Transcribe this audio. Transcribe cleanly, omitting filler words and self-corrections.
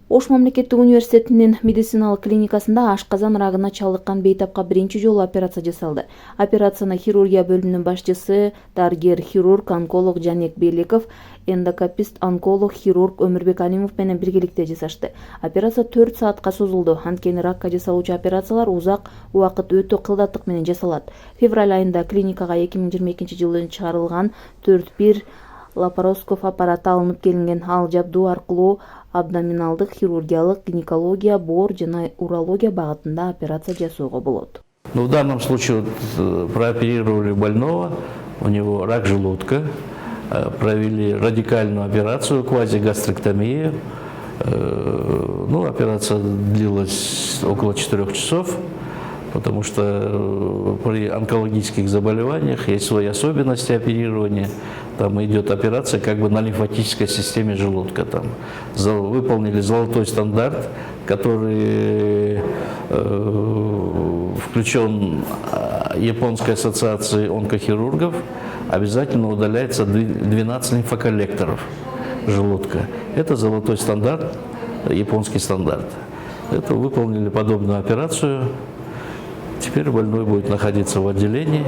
Ош мамлекеттик университетинин медициналык клиникасында ашказан рагына чалдыккан бейтапка биринчи жолу операция жасалды. Операцияны хирургия бөлүмүнүн башчысы, дарыгер-хирург, онколог Жанек Беликов, эндокопист, онколог, хирург Өмүрбек Алимов менен биргеликте жасашты. Операция 4 саатка созулду. Анткени ракка жасалуучу операциялар узак убакыт өтө кылдаттык менен жасалат. Февраль айында клиникага 2022-жылы чыгарылган 4-1 лапароскоп аппараты алынып келинген. Ал жабдуу аркылуу абдоминалдык, хирургиялык, гинекология, боор жана урология багытында операция жасоого болот. Но в данном случае прооперировали больного, у него рак желудка, провели радикальную операцию, квазигастроктомию. Операция длилась около 4 часов, потому что при онкологических заболеваниях есть свои особенности оперирования. Там идет операция как бы на лимфатической системе желудка. Там выполнили золотой стандарт, который включен Японской ассоциацией онкохирургов. Обязательно удаляется 12 лимфоколлекторов желудка. Это золотой стандарт, японский стандарт. Это выполнили подобную операцию. Теперь больной будет находиться в отделении.